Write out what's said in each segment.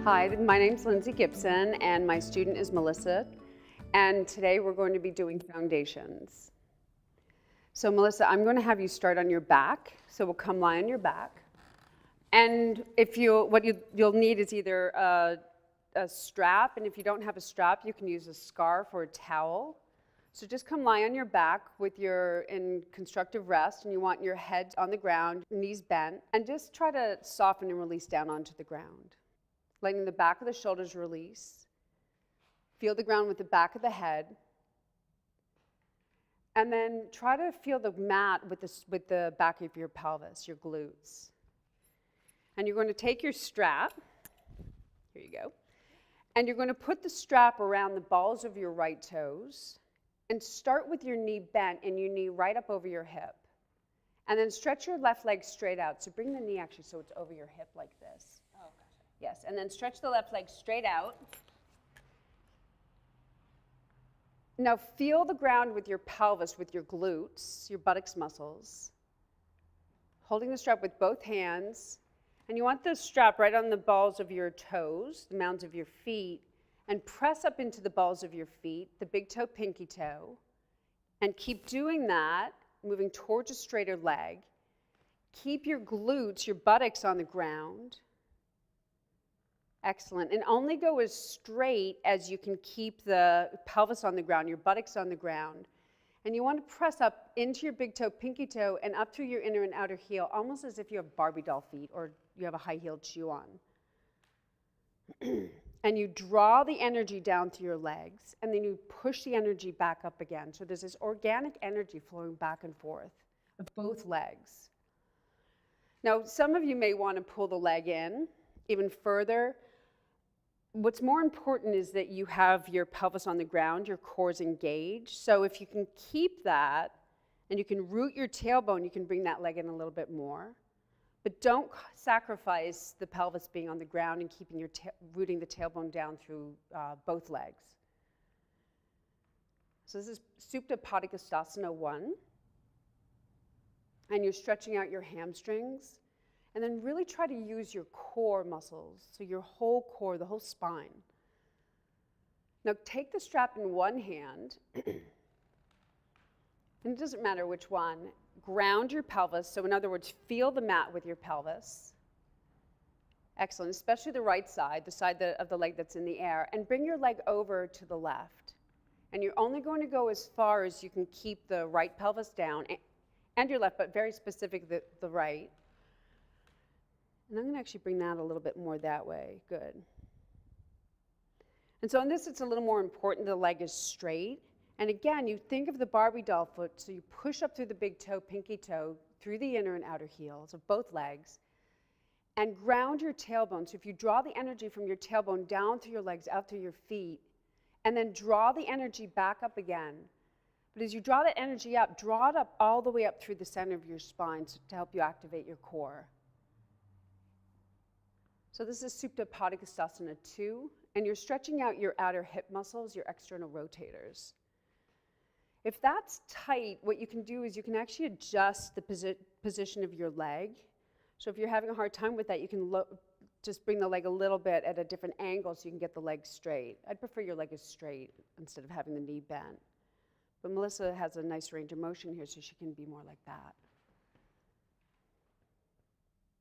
Hi, my name's Lindsay Gibson and my student is Melissa, and today we're going to be doing foundations. So Melissa, I'm going to have you start on your back, so we'll come lie on your back. And what you'll need is either a strap, and if you don't have a strap, you can use a scarf or a towel. So just come lie on your back in constructive rest, and you want your head on the ground, knees bent, and just try to soften and release down onto the ground. Letting the back of the shoulders release. Feel the ground with the back of the head. And then try to feel the mat with the back of your pelvis, your glutes. And you're going to take your strap, here you go, and you're going to put the strap around the balls of your right toes and start with your knee bent and your knee right up over your hip. And then stretch your left leg straight out. So bring the knee actually so it's over your hip like this. Oh, gotcha. Yes, and then stretch the left leg straight out. Now feel the ground with your pelvis, with your glutes, your buttocks muscles. Holding the strap with both hands. And you want the strap right on the balls of your toes, the mounds of your feet, and press up into the balls of your feet, the big toe, pinky toe. And keep doing that, moving towards a straighter leg. Keep your glutes, your buttocks on the ground. Excellent. And only go as straight as you can keep the pelvis on the ground, your buttocks on the ground. And you want to press up into your big toe, pinky toe, and up through your inner and outer heel, almost as if you have Barbie doll feet or you have a high-heeled shoe on. And you draw the energy down through your legs, and then you push the energy back up again. So there's this organic energy flowing back and forth of both legs. Now, some of you may want to pull the leg in even further. What's more important is that you have your pelvis on the ground, your core's engaged. So if you can keep that, and you can root your tailbone, you can bring that leg in a little bit more. But don't sacrifice the pelvis being on the ground and keeping rooting the tailbone down through both legs. So this is Supta Padikastasana 1. And you're stretching out your hamstrings. And then really try to use your core muscles, so your whole core, the whole spine. Now take the strap in one hand, and it doesn't matter which one. Ground your pelvis, so in other words, feel the mat with your pelvis. Excellent, especially the right side, the side of the leg that's in the air, and bring your leg over to the left. And you're only going to go as far as you can keep the right pelvis down, and your left, but very specific, the right. And I'm going to actually bring that a little bit more that way. Good. And so in this, it's a little more important the leg is straight. And again, you think of the Barbie doll foot, so you push up through the big toe, pinky toe, through the inner and outer heels of both legs, and ground your tailbone. So if you draw the energy from your tailbone down through your legs, out through your feet, and then draw the energy back up again. But as you draw that energy up, draw it up all the way up through the center of your spine to help you activate your core. So this is Supta Padikastasana 2, and you're stretching out your outer hip muscles, your external rotators. If that's tight, what you can do is you can actually adjust the position of your leg. So if you're having a hard time with that, you can just bring the leg a little bit at a different angle so you can get the leg straight. I'd prefer your leg is straight instead of having the knee bent. But Melissa has a nice range of motion here, so she can be more like that.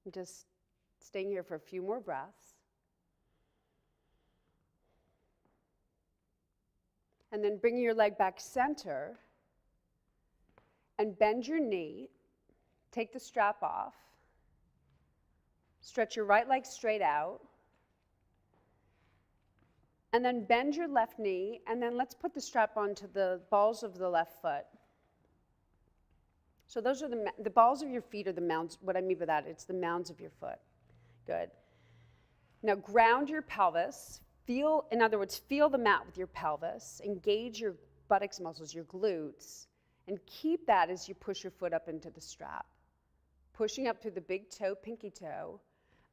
And just staying here for a few more breaths. And then bring your leg back center and bend your knee. Take the strap off. Stretch your right leg straight out. And then bend your left knee, and then let's put the strap onto the balls of the left foot. So those are the balls of your feet are the mounds. What I mean by that, it's the mounds of your foot. Good. Now ground your pelvis. In other words, feel the mat with your pelvis. Engage your buttocks muscles, your glutes, and keep that as you push your foot up into the strap. Pushing up through the big toe, pinky toe,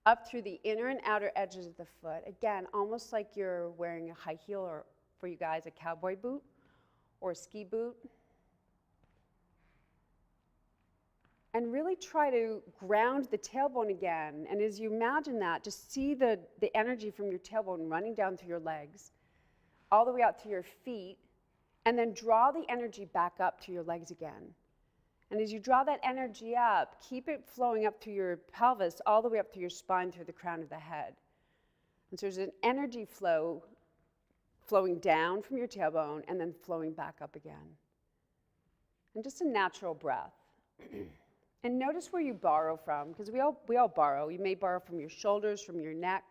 up through the inner and outer edges of the foot. Again, almost like you're wearing a high heel, or for you guys, a cowboy boot or a ski boot. And really try to ground the tailbone again. And as you imagine that, just see the energy from your tailbone running down through your legs, all the way out to your feet, and then draw the energy back up to your legs again. And as you draw that energy up, keep it flowing up through your pelvis, all the way up through your spine, through the crown of the head. And so there's an energy flow flowing down from your tailbone and then flowing back up again. And just a natural breath. And notice where you borrow from, because we all borrow. You may borrow from your shoulders, from your neck.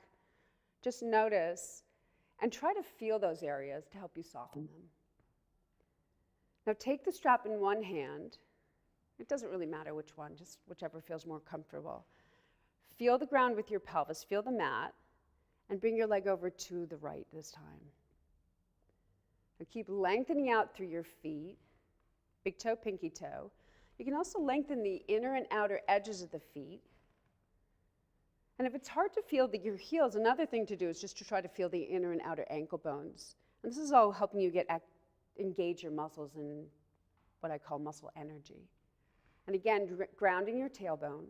Just notice and try to feel those areas to help you soften them. Now take the strap in one hand. It doesn't really matter which one, just whichever feels more comfortable. Feel the ground with your pelvis, feel the mat, and bring your leg over to the right this time. Now keep lengthening out through your feet, big toe, pinky toe. You can also lengthen the inner and outer edges of the feet. And if it's hard to feel your heels, another thing to do is just to try to feel the inner and outer ankle bones. And this is all helping you engage your muscles in what I call muscle energy. And again, grounding your tailbone.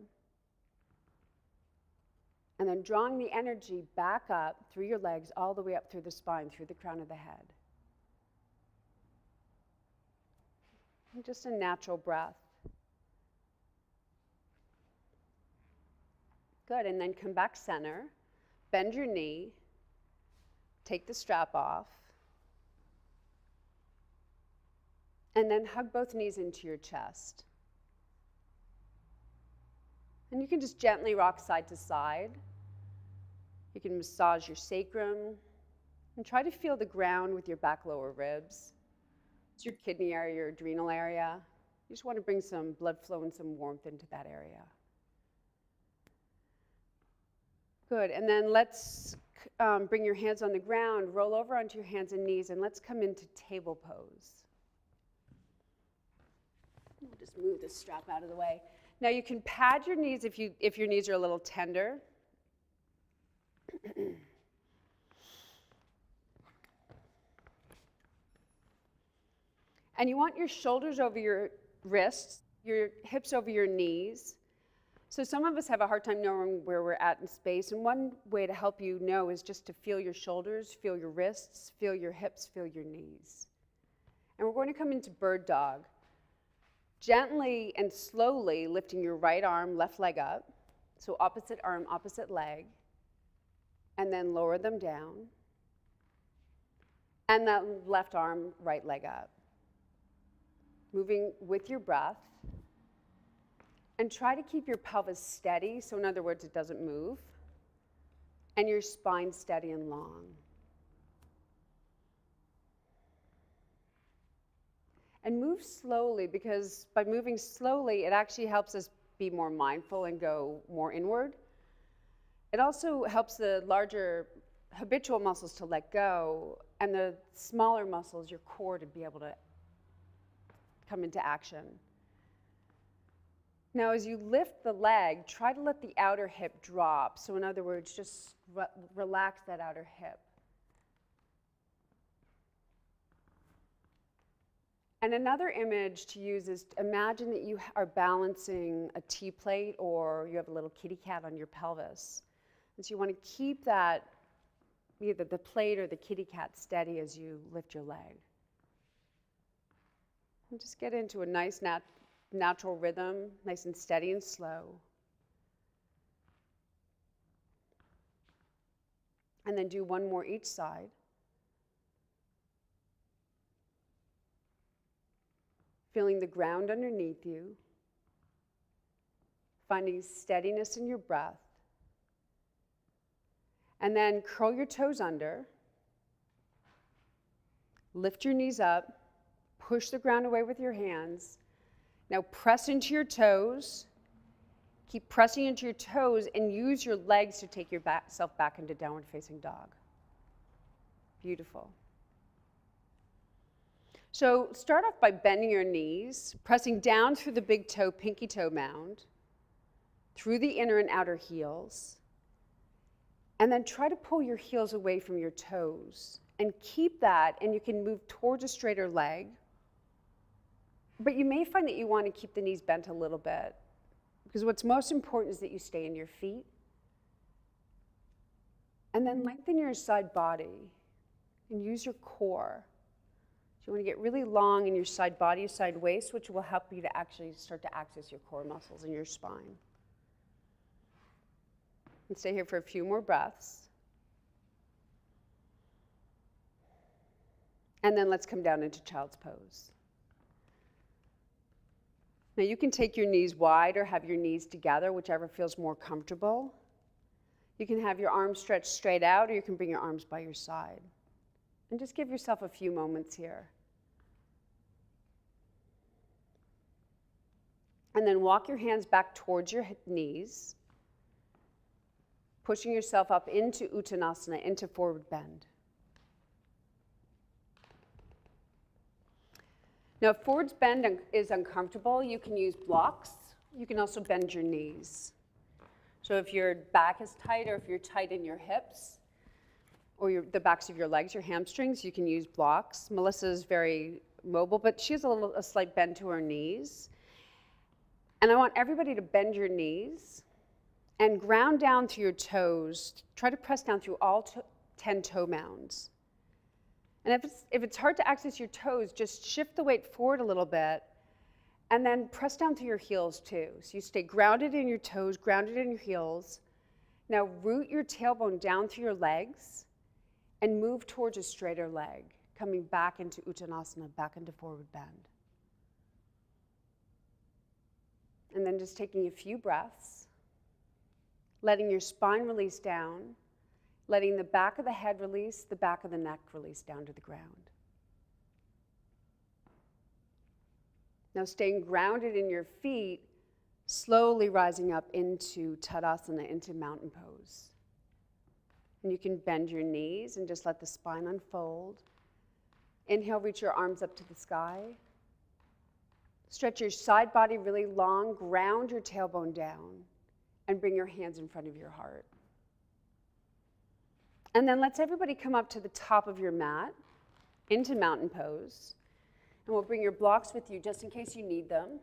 And then drawing the energy back up through your legs, all the way up through the spine, through the crown of the head. And just a natural breath. Good, and then come back center, bend your knee, take the strap off, and then hug both knees into your chest. And you can just gently rock side to side. You can massage your sacrum, and try to feel the ground with your back lower ribs. It's your kidney area, your adrenal area. You just want to bring some blood flow and some warmth into that area. Good, and then let's bring your hands on the ground, roll over onto your hands and knees, and let's come into table pose. We'll just move this strap out of the way. Now you can pad your knees if your knees are a little tender. And you want your shoulders over your wrists, your hips over your knees. So some of us have a hard time knowing where we're at in space, and one way to help you know is just to feel your shoulders, feel your wrists, feel your hips, feel your knees. And we're going to come into bird dog. Gently and slowly lifting your right arm, left leg up. So opposite arm, opposite leg. And then lower them down. And that left arm, right leg up. Moving with your breath. And try to keep your pelvis steady, so in other words, it doesn't move. And your spine steady and long. And move slowly, because by moving slowly, it actually helps us be more mindful and go more inward. It also helps the larger habitual muscles to let go, and the smaller muscles, your core, to be able to come into action. Now, as you lift the leg, try to let the outer hip drop. So in other words, just relax that outer hip. And another image to use is to imagine that you are balancing a tea plate, or you have a little kitty cat on your pelvis. And so you want to keep that, either the plate or the kitty cat, steady as you lift your leg. And just get into a nice natural rhythm, nice and steady and slow. And then do one more each side. Feeling the ground underneath you. Finding steadiness in your breath. And then curl your toes under. Lift your knees up. Push the ground away with your hands. Now press into your toes. Keep pressing into your toes and use your legs to take yourself back into downward facing dog. Beautiful. So start off by bending your knees, pressing down through the big toe, pinky toe mound, through the inner and outer heels, and then try to pull your heels away from your toes. And keep that, and you can move towards a straighter leg. But you may find that you want to keep the knees bent a little bit. Because what's most important is that you stay in your feet. And then lengthen your side body and use your core. So you want to get really long in your side body, side waist, which will help you to actually start to access your core muscles in your spine. And stay here for a few more breaths. And then let's come down into child's pose. Now you can take your knees wide or have your knees together, whichever feels more comfortable. You can have your arms stretched straight out, or you can bring your arms by your side. And just give yourself a few moments here. And then walk your hands back towards your knees, pushing yourself up into Uttanasana, into forward bend. Now, if forward bend is uncomfortable, you can use blocks. You can also bend your knees. So if your back is tight, or if you're tight in your hips, or the backs of your legs, your hamstrings, you can use blocks. Melissa is very mobile, but she has a slight bend to her knees. And I want everybody to bend your knees and ground down through your toes. Try to press down through all 10 toe mounds. And if it's hard to access your toes, just shift the weight forward a little bit, and then press down through your heels too. So you stay grounded in your toes, grounded in your heels. Now root your tailbone down through your legs and move towards a straighter leg, coming back into Uttanasana, back into forward bend. And then just taking a few breaths, letting your spine release down, letting the back of the head release, the back of the neck release down to the ground. Now staying grounded in your feet, slowly rising up into Tadasana, into mountain pose. And you can bend your knees and just let the spine unfold. Inhale, reach your arms up to the sky. Stretch your side body really long, ground your tailbone down, and bring your hands in front of your heart. And then let's everybody come up to the top of your mat, into mountain pose. And we'll bring your blocks with you just in case you need them.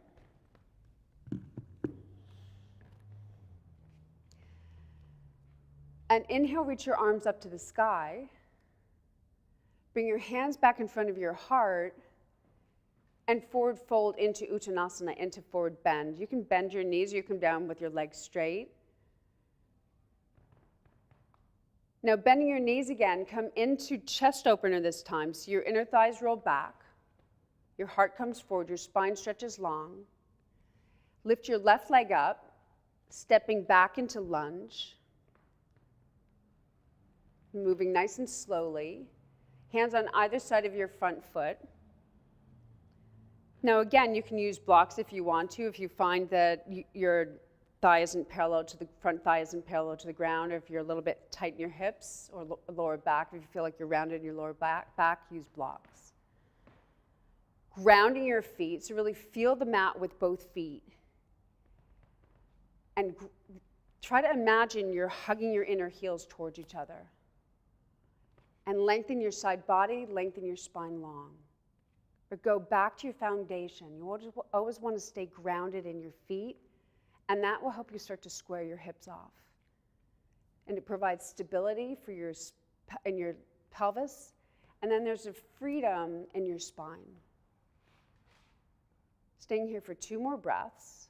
And inhale, reach your arms up to the sky. Bring your hands back in front of your heart and forward fold into Uttanasana, into forward bend. You can bend your knees, or you come down with your legs straight. Now bending your knees again, come into chest opener this time. So your inner thighs roll back, your heart comes forward, your spine stretches long. Lift your left leg up, stepping back into lunge. Moving nice and slowly. Hands on either side of your front foot. Now again, you can use blocks if you want to, if you find that your thigh isn't parallel to the front thigh isn't parallel to the ground, or if you're a little bit tight in your hips or lower back, if you feel like you're rounded in your lower back, use blocks. Grounding your feet, so really feel the mat with both feet. And try to imagine you're hugging your inner heels towards each other. And lengthen your side body, lengthen your spine long. But go back to your foundation. You always want to stay grounded in your feet, and that will help you start to square your hips off. And it provides stability for your pelvis, and then there's a freedom in your spine. Staying here for 2 more breaths.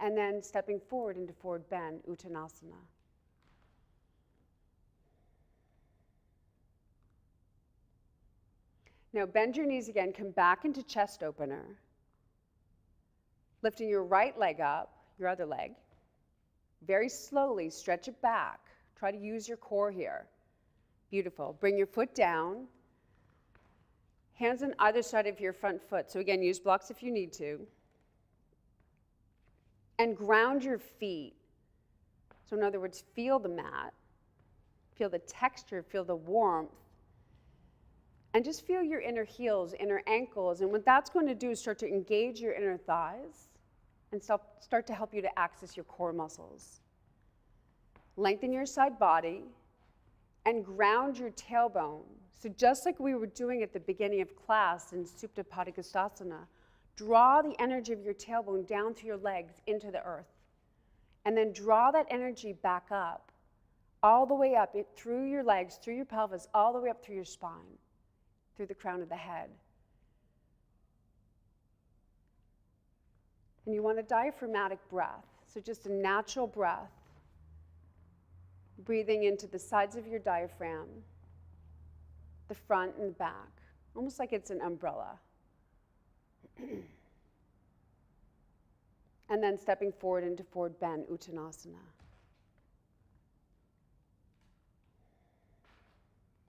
And then stepping forward into forward bend, Uttanasana. Now bend your knees again, come back into chest opener. Lifting your right leg up, your other leg. Very slowly stretch it back. Try to use your core here. Beautiful. Bring your foot down. Hands on either side of your front foot. So again, use blocks if you need to. And ground your feet. So in other words, feel the mat. Feel the texture, feel the warmth. And just feel your inner heels, inner ankles. And what that's going to do is start to engage your inner thighs and start to help you to access your core muscles. Lengthen your side body and ground your tailbone. So just like we were doing at the beginning of class in Supta Padangusthasana, draw the energy of your tailbone down through your legs into the earth. And then draw that energy back up, all the way up, through your legs, through your pelvis, all the way up through your spine, through the crown of the head. And you want a diaphragmatic breath, so just a natural breath, breathing into the sides of your diaphragm, the front and the back, almost like it's an umbrella. And then stepping forward into forward bend, Uttanasana.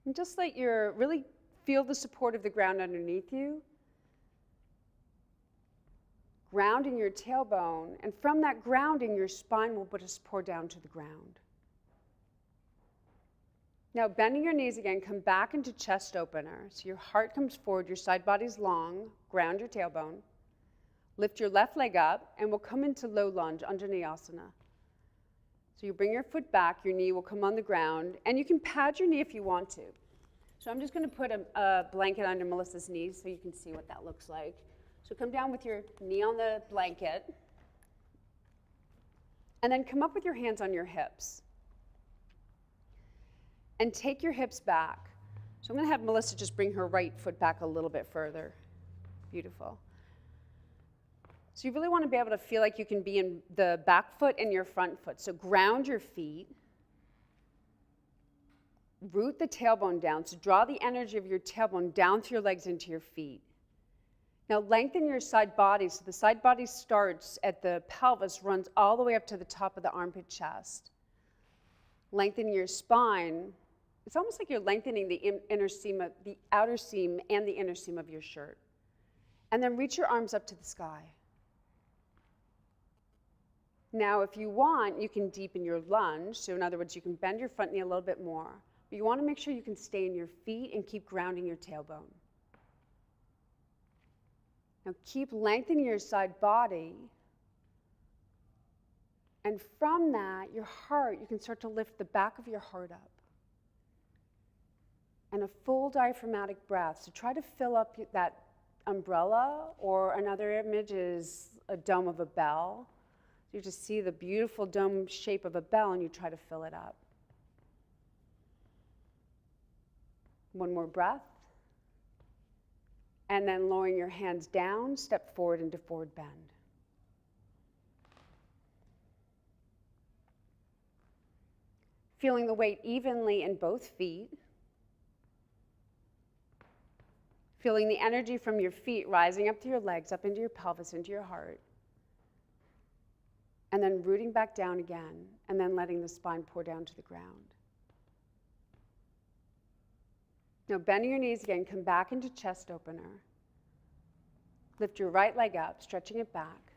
And just let your, really feel the support of the ground underneath you, grounding your tailbone, and from that grounding, your spine will just pour down to the ground. Now, bending your knees again, come back into chest opener. So your heart comes forward, your side body's long, ground your tailbone. Lift your left leg up, and we'll come into low lunge, Anjaneyasana. So you bring your foot back, your knee will come on the ground, and you can pad your knee if you want to. So I'm just going to put a blanket under Melissa's knees so you can see what that looks like. So come down with your knee on the blanket, and then come up with your hands on your hips. And take your hips back. So I'm going to have Melissa just bring her right foot back a little bit further. Beautiful. So you really want to be able to feel like you can be in the back foot and your front foot. So ground your feet. Root the tailbone down. So draw the energy of your tailbone down through your legs into your feet. Now lengthen your side body. So the side body starts at the pelvis, runs all the way up to the top of the armpit chest. Lengthen your spine. It's almost like you're lengthening the inner seam, the outer seam and the inner seam of your shirt. And then reach your arms up to the sky. Now, if you want, you can deepen your lunge. So in other words, you can bend your front knee a little bit more. But you want to make sure you can stay in your feet and keep grounding your tailbone. Now keep lengthening your side body. And from that, your heart, you can start to lift the back of your heart up. And a full diaphragmatic breath. So try to fill up that umbrella, or another image is a dome of a bell. You just see the beautiful dome shape of a bell and you try to fill it up. One more breath. And then lowering your hands down, step forward into forward bend. Feeling the weight evenly in both feet. Feeling the energy from your feet rising up through your legs, up into your pelvis, into your heart. And then rooting back down again, and then letting the spine pour down to the ground. Now bending your knees again, come back into chest opener. Lift your right leg up, stretching it back.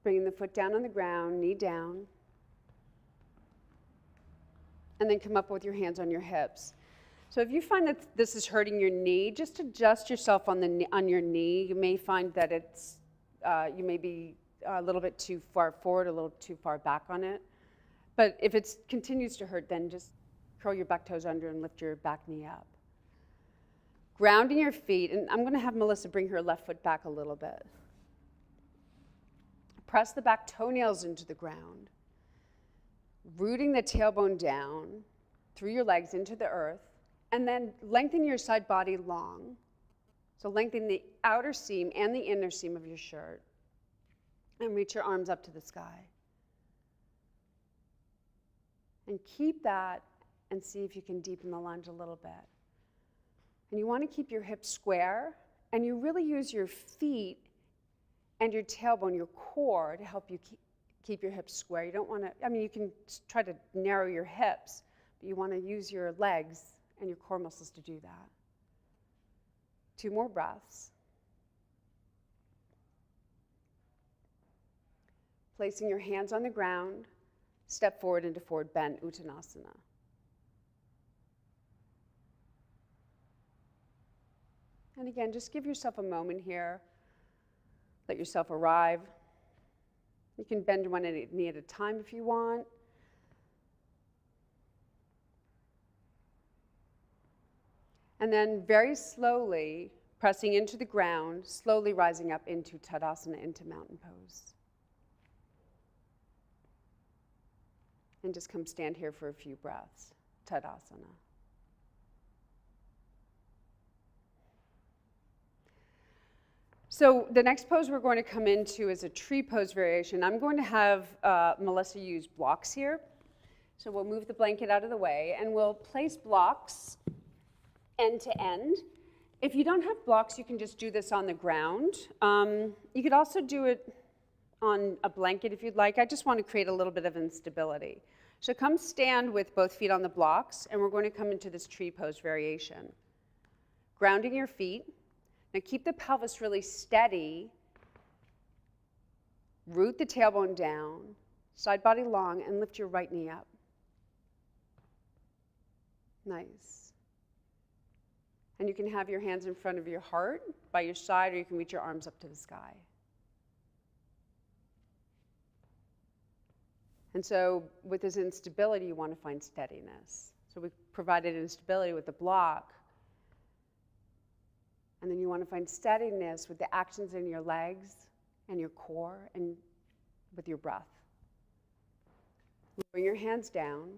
Bringing the foot down on the ground, knee down. And then come up with your hands on your hips. So if you find that this is hurting your knee, just adjust yourself on your knee. You may find that you may be a little bit too far forward, a little too far back on it. But if it continues to hurt, then just curl your back toes under and lift your back knee up. Grounding your feet, and I'm going to have Melissa bring her left foot back a little bit. Press the back toenails into the ground. Rooting the tailbone down through your legs into the earth, and then lengthen your side body long. So lengthen the outer seam and the inner seam of your shirt. And reach your arms up to the sky. And keep that and see if you can deepen the lunge a little bit. And you want to keep your hips square, and you really use your feet and your tailbone, your core, to help you keep your hips square. You don't want to, I mean, you can try to narrow your hips, but you want to use your legs and your core muscles to do that. 2 more breaths. Placing your hands on the ground, step forward into forward bend, Uttanasana. And again, just give yourself a moment here. Let yourself arrive. You can bend one knee at a time if you want. And then very slowly, pressing into the ground, slowly rising up into Tadasana, into mountain pose. And just come stand here for a few breaths, Tadasana. So the next pose we're going to come into is a tree pose variation. I'm going to have Melissa use blocks here. So we'll move the blanket out of the way, and we'll place blocks end to end. If you don't have blocks, you can just do this on the ground. You could also do it on a blanket if you'd like. I just want to create a little bit of instability. So come stand with both feet on the blocks, and we're going to come into this tree pose variation. Grounding your feet. Now keep the pelvis really steady. Root the tailbone down, side body long, and lift your right knee up. Nice. And you can have your hands in front of your heart by your side, or you can reach your arms up to the sky. And so with this instability, you want to find steadiness. So we provided instability with the block. And then you want to find steadiness with the actions in your legs and your core and with your breath. Lowering your hands down.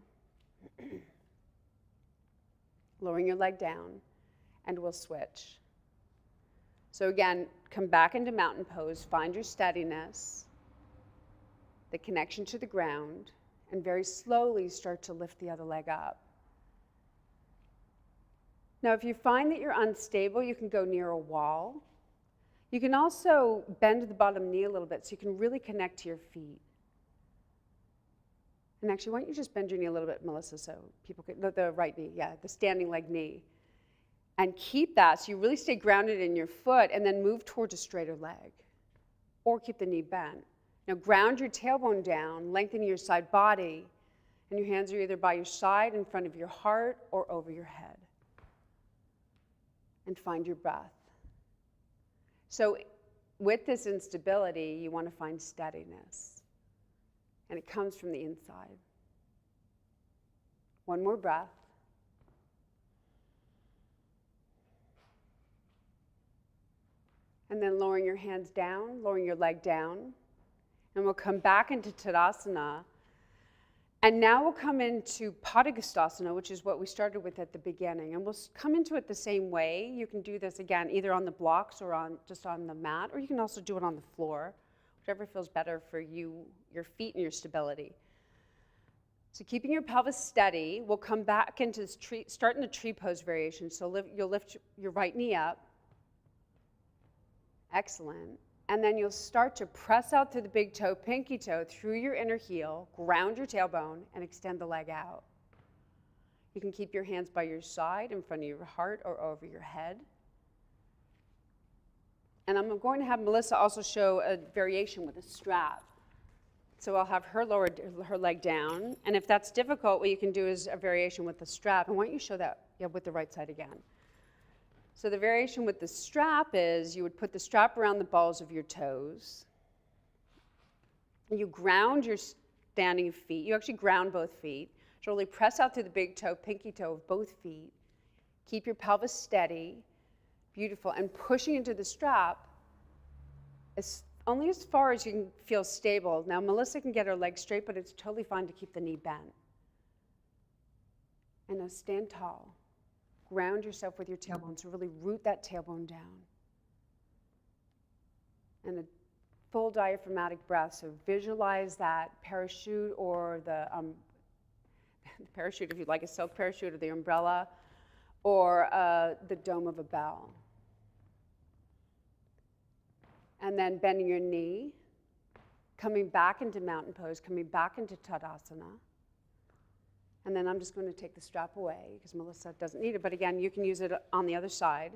Lowering your leg down. And we'll switch. So again, come back into mountain pose. Find your steadiness, the connection to the ground, and very slowly start to lift the other leg up. Now, if you find that you're unstable, you can go near a wall. You can also bend the bottom knee a little bit so you can really connect to your feet. And actually, why don't you just bend your knee a little bit, Melissa, so people can, the right knee, yeah, the standing leg knee. And keep that so you really stay grounded in your foot, and then move towards a straighter leg. Or keep the knee bent. Now ground your tailbone down, lengthen your side body, and your hands are either by your side, in front of your heart, or over your head. And find your breath. So with this instability, you want to find steadiness. And it comes from the inside. One more breath. And then lowering your hands down, lowering your leg down. And we'll come back into Tadasana. And now we'll come into Padangusthasana, which is what we started with at the beginning. And we'll come into it the same way. You can do this again, either on the blocks or just on the mat, or you can also do it on the floor, whichever feels better for you, your feet and your stability. So keeping your pelvis steady, we'll come back into this tree, start in the tree pose variation. So you'll lift your right knee up. Excellent. And then you'll start to press out through the big toe, pinky toe, through your inner heel, ground your tailbone, and extend the leg out. You can keep your hands by your side, in front of your heart, or over your head. And I'm going to have Melissa also show a variation with a strap. So I'll have her lower her leg down. And if that's difficult, what you can do is a variation with the strap. And why don't you show that with the right side again? So the variation with the strap is you would put the strap around the balls of your toes. You ground your standing feet. You actually ground both feet. So really press out through the big toe, pinky toe of both feet. Keep your pelvis steady. Beautiful. And pushing into the strap only as far as you can feel stable. Now, Melissa can get her legs straight, but it's totally fine to keep the knee bent. And now stand tall. Ground yourself with your tailbone, so really root that tailbone down. And a full diaphragmatic breath, so visualize that parachute or the parachute, if you'd like a silk parachute, or the umbrella, or the dome of a bell. And then bending your knee, coming back into mountain pose, coming back into Tadasana. And then I'm just going to take the strap away because Melissa doesn't need it. But again, you can use it on the other side.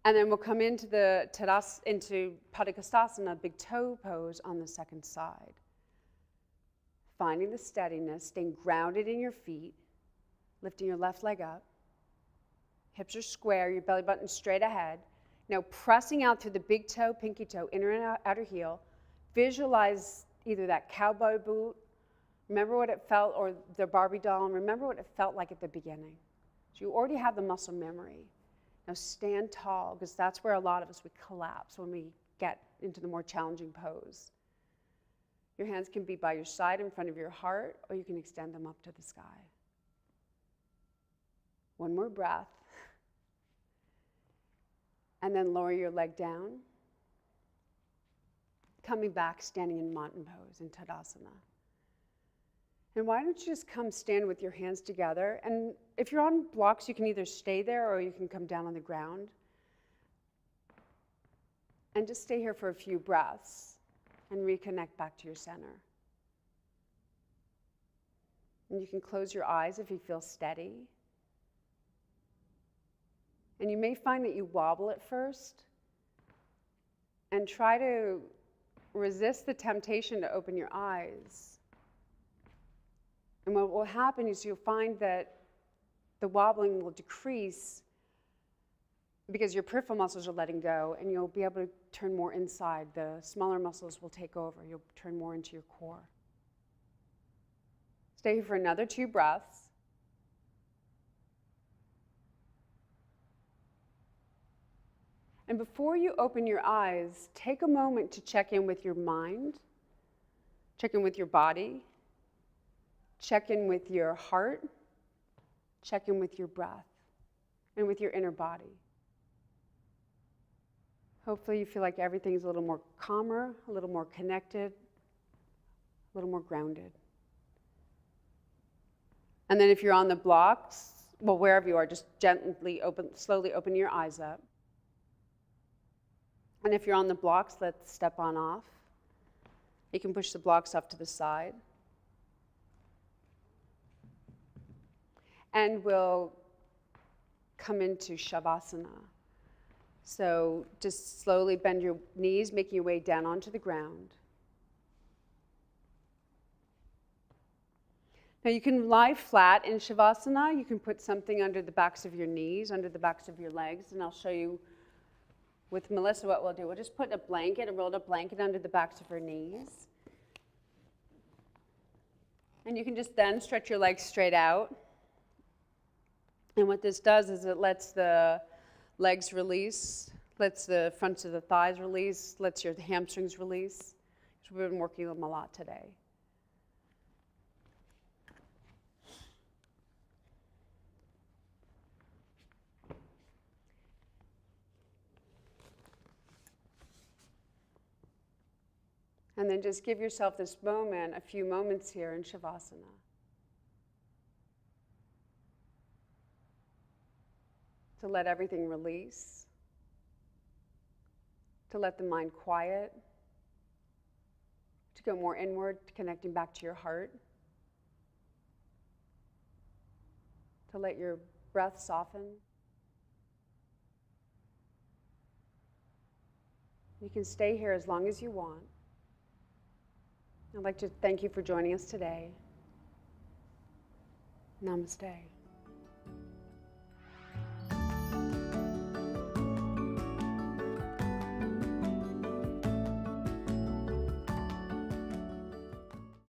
And then we'll come into into Padangusthasana, big toe pose on the second side. Finding the steadiness, staying grounded in your feet, lifting your left leg up. Hips are square, your belly button straight ahead. Now pressing out through the big toe, pinky toe, inner and outer heel. Visualize either that cowboy boot, remember what it felt, or the Barbie doll, and remember what it felt like at the beginning. So you already have the muscle memory. Now stand tall, because that's where a lot of us, we collapse when we get into the more challenging pose. Your hands can be by your side in front of your heart, or you can extend them up to the sky. One more breath. And then lower your leg down. Coming back, standing in mountain pose in Tadasana. And why don't you just come stand with your hands together? And if you're on blocks, you can either stay there or you can come down on the ground. And just stay here for a few breaths and reconnect back to your center. And you can close your eyes if you feel steady. And you may find that you wobble at first, and try to resist the temptation to open your eyes. And what will happen is you'll find that the wobbling will decrease because your peripheral muscles are letting go, and you'll be able to turn more inside. The smaller muscles will take over. You'll turn more into your core. Stay here for another 2 breaths. And before you open your eyes, take a moment to check in with your mind, check in with your body, check in with your heart, check in with your breath, and with your inner body. Hopefully you feel like everything's a little more calmer, a little more connected, a little more grounded. And then if you're on the blocks, well, wherever you are, just slowly open your eyes up. And if you're on the blocks, let's step on off. You can push the blocks off to the side. And we'll come into Savasana. So just slowly bend your knees, making your way down onto the ground. Now you can lie flat in Savasana. You can put something under the backs of your knees, under the backs of your legs, and I'll show you with Melissa what we'll do. We'll just put a rolled up blanket under the backs of her knees. And you can just then stretch your legs straight out. And what this does is it lets the legs release, lets the fronts of the thighs release, lets your hamstrings release. So we've been working with them a lot today. And then just give yourself this moment, a few moments here in Savasana. To let everything release. To let the mind quiet. To go more inward, connecting back to your heart. To let your breath soften. You can stay here as long as you want. I'd like to thank you for joining us today. Namaste.